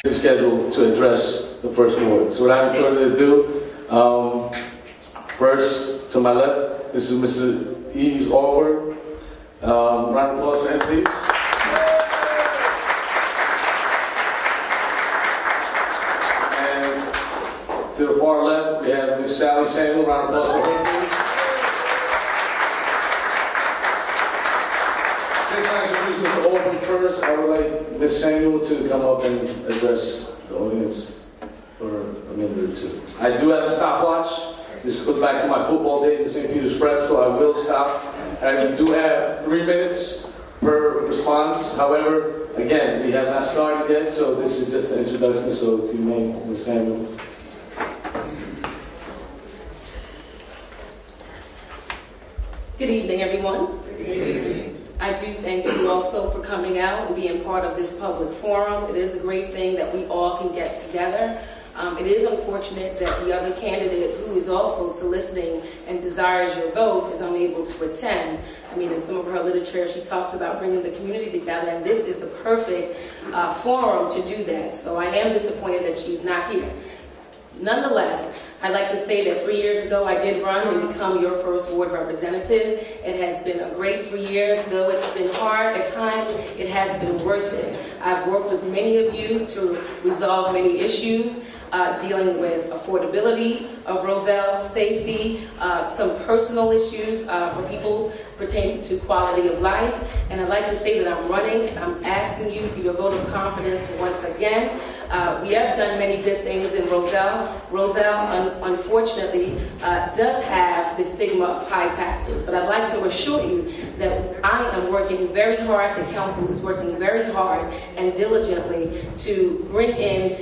scheduled to address the first ward. So without further ado, first to my left, this is Mr. Eves Allward. Round of applause for him, please. And to the far left, we have Ms. Sally Samuel. Round of applause for her, please. Since I introduced Mr. Allward first, I would like Ms. Samuel to come up and address the audience for a minute or two. I do have a stopwatch. This goes back to my football days at St. Peter's Prep, so I will stop. And we do have 3 minutes per response. However, again, we have not started yet, so this is just an introduction, so if you may, Ms. Samuels. Good evening, everyone. Good evening. I do thank you also for coming out and being part of this public forum. It is a great thing that we all can get together. It is unfortunate that the other candidate who is also soliciting and desires your vote is unable to attend. I mean, in some of her literature, she talks about bringing the community together, and this is the perfect forum to do that. So I am disappointed that she's not here. Nonetheless, I'd like to say that 3 years ago I did run and become your first ward representative. It has been a great 3 years. Though it's been hard at times, it has been worth it. I've worked with many of you to resolve many issues, dealing with affordability of Roselle, safety, some personal issues for people pertaining to quality of life. And I'd like to say that I'm running and I'm asking you for your vote of confidence once again. We have done many good things in Roselle. Roselle, unfortunately, does have the stigma of high taxes, but I'd like to assure you that I am working very hard, the council is working very hard and diligently to bring in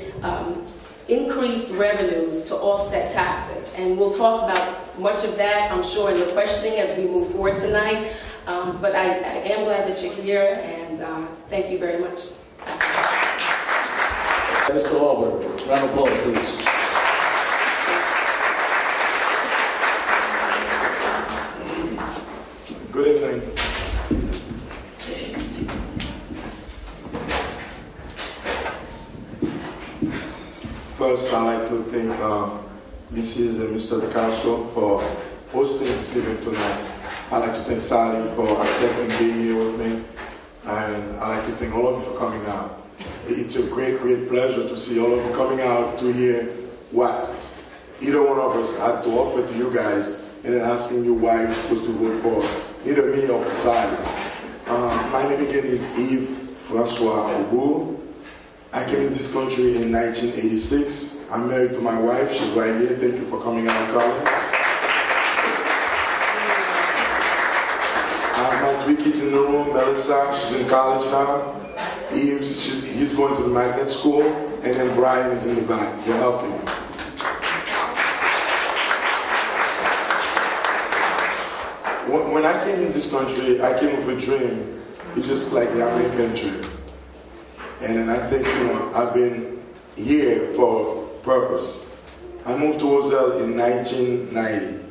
increased revenues to offset taxes. And we'll talk about much of that, I'm sure, in the questioning as we move forward tonight. But I am glad that you're here, and thank you very much. Mr. Allward, round of applause, please. Good evening. First, I'd like to thank Mrs. and Mr. DeCastro for hosting this event tonight. I'd like to thank Sally for accepting being here with me. And I'd like to thank all of you for coming out. It's a great, great pleasure to see all of you coming out to hear what either one of us had to offer to you guys, and then asking you why you're supposed to vote for either me or for Sally. My name again is Yves Francois Obour. I came in this country in 1986. I'm married to my wife. She's right here. Thank you for coming out, Carmen. I have my 3 kids in the room. Melissa, she's in college now. Yves, he's going to the magnet school. And then Brian is in the back. They're helping me. When I came in this country, I came with a dream. It's just like the American dream. And then I think, I've been here for purpose. I moved to Roselle in 1990.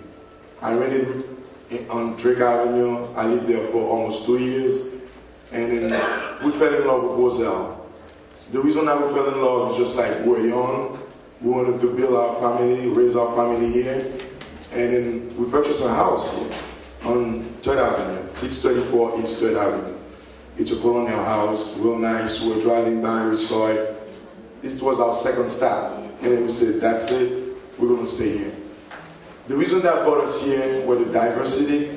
I rented on Drake Avenue. I lived there for almost 2 years. And then we fell in love with Roselle. The reason that we fell in love is just like we were young. We wanted to build our family, raise our family here. And then we purchased a house here on 3rd Avenue, 634 East 3rd Avenue. It's a colonial house, real nice. We were driving by, we saw it. It was our second stop. And then we said, that's it, we're going to stay here. The reason that brought us here was the diversity.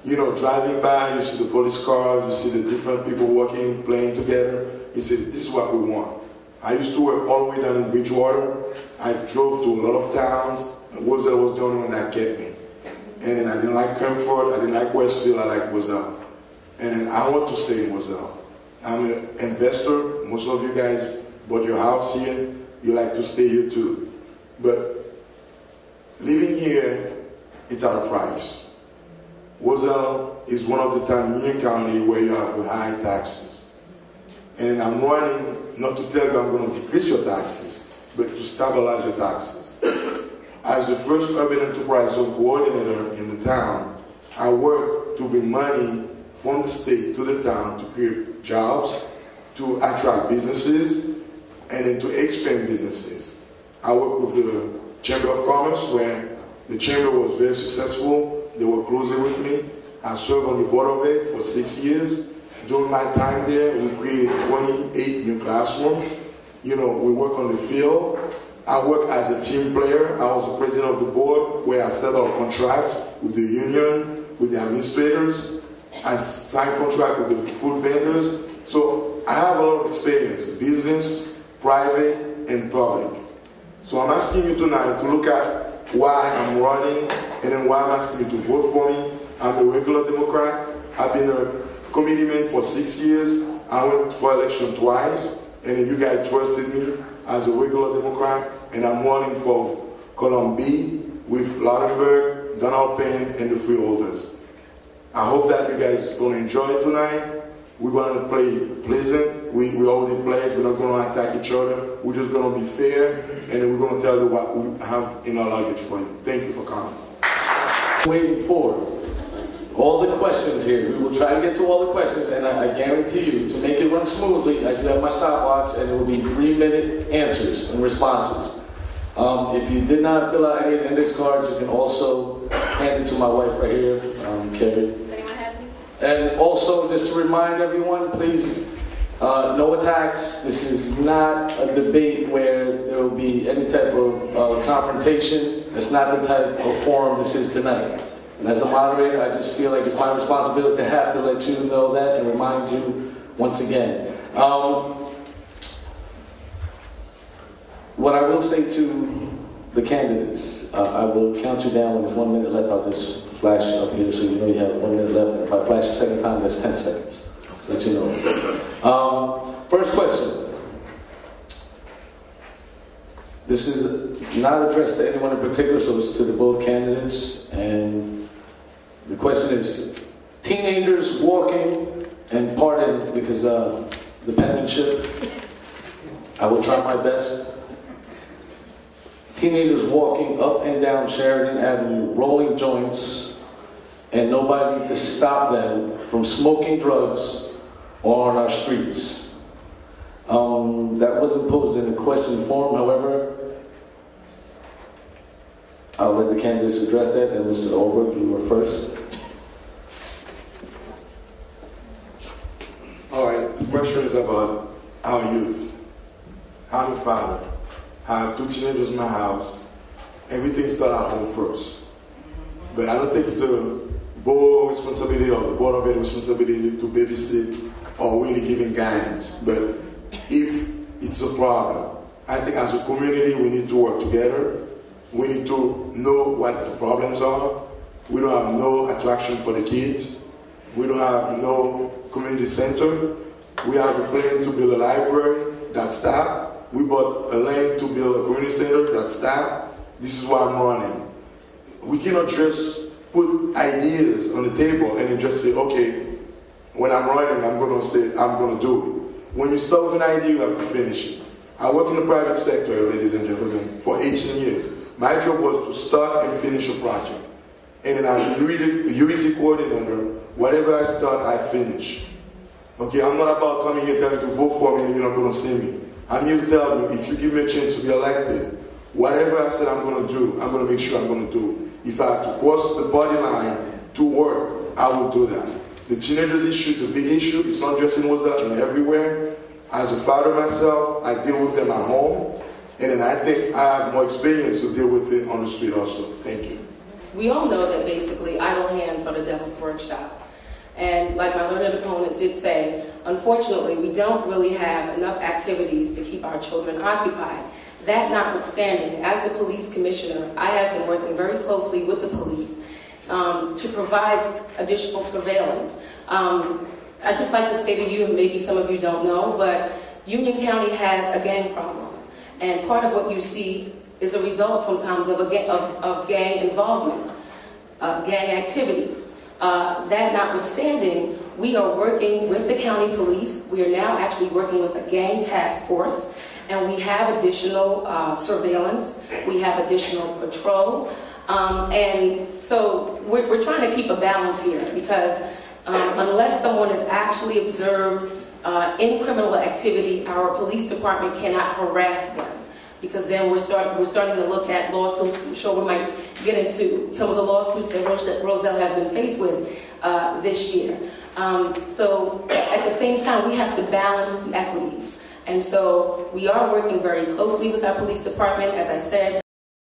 Driving by, you see the police cars, you see the different people working, playing together. You said, this is what we want. I used to work all the way down in Bridgewater. I drove to a lot of towns. Roselle was the only one that kept me. And then I didn't like Kempford, I didn't like Westfield, I liked Roselle. And then I want to stay in Roselle. I'm an investor. Most of you guys bought your house here. You like to stay here too. But living here, it's at a price. Roselle is one of the towns in Union County where you have high taxes. And I'm running not to tell you I'm going to decrease your taxes, but to stabilize your taxes. As the first urban enterprise zone coordinator in the town, I work to bring money from the state to the town to create jobs, to attract businesses, and then to expand businesses. I work with the Chamber of Commerce, where the Chamber was very successful. They were closely with me. I served on the board of it for 6 years. During my time there, we created 28 new classrooms. You know, we work on the field. I work as a team player. I was the president of the board, where I settled contracts with the union, with the administrators. I signed contracts with the food vendors. So I have a lot of experience, business, private, and public. So I'm asking you tonight to look at why I'm running, and then why I'm asking you to vote for me. I'm a regular Democrat. I've been a committeeman for 6 years. I went for election twice, and then you guys trusted me as a regular Democrat, and I'm running for column B with Laudenberg, Donald Penn, and the Freeholders. I hope that you guys are going to enjoy it tonight. We're going to play pleasant. We already played. We're not going to attack each other. We're just going to be fair, and then we're going to tell you what we have in our luggage for you. Thank you for coming. Waiting for all the questions here. We will try to get to all the questions, and I guarantee you, to make it run smoothly, I do have my stopwatch, and it will be 3-minute answers and responses. If you did not fill out any of the index cards, you can also hand it to my wife right here, Carrie. And also, just to remind everyone, please, no attacks. This is not a debate where there will be any type of confrontation. It's not the type of forum this is tonight. And as a moderator, I just feel like it's my responsibility to have to let you know that and remind you once again. What I will say to the candidates, I will count you down when there's 1 minute left. I'll just flash up here so you know you have 1 minute left. And if I flash a second time, that's 10 seconds. So that you know. First question. This is not addressed to anyone in particular, so it's to the both candidates. And the question is, teenagers walking and partying because the penmanship. I will try my best. Teenagers walking up and down Sheridan Avenue, rolling joints, and nobody to stop them from smoking drugs or on our streets. That wasn't posed in a question form, however, I'll let the candidates address that, and Mr. Olberg, you were first. All right, the question is about our youth. I'm a father. I have 2 teenagers in my house. Everything starts at home first. But I don't think it's a board responsibility or the board of ed responsibility to babysit or really giving guidance. But if it's a problem, I think as a community we need to work together. We need to know what the problems are. We don't have no attraction for the kids. We don't have no community center. We have a plan to build a library that stopped. We bought a land to build a community center that stopped. This is why I'm running. We cannot just put ideas on the table and then just say, okay, when I'm running, I'm going to say, I'm going to do it. When you start with an idea, you have to finish it. I work in the private sector, ladies and gentlemen, for 18 years. My job was to start and finish a project. And then as a UEC coordinator, whatever I start, I finish. Okay, I'm not about coming here telling you to vote for me and you're not going to see me. I'm here to tell you, if you give me a chance to be elected, whatever I said I'm going to do, I'm going to make sure I'm going to do it. If I have to cross the party line to work, I will do that. The teenagers issue is a big issue. It's not just in Roselle, and everywhere. As a father myself, I deal with them at home. And then I think I have more experience to deal with it on the street also. Thank you. We all know that basically idle hands are the devil's workshop. And like my learned opponent did say, unfortunately, we don't really have enough activities to keep our children occupied. That notwithstanding, as the police commissioner, I have been working very closely with the police to provide additional surveillance. I'd just like to say to you, and maybe some of you don't know, but Union County has a gang problem. And part of what you see is a result sometimes of gang involvement, gang activity. That notwithstanding, we are working with the county police. We are now actually working with a gang task force, and we have additional surveillance. We have additional patrol. And so we're trying to keep a balance here because unless someone is actually observed in criminal activity, our police department cannot harass them, because then we're starting to look at lawsuits. I'm sure we might get into some of the lawsuits that Roselle has been faced with this year. So at the same time, we have to balance the equities. And so we are working very closely with our police department, as I said.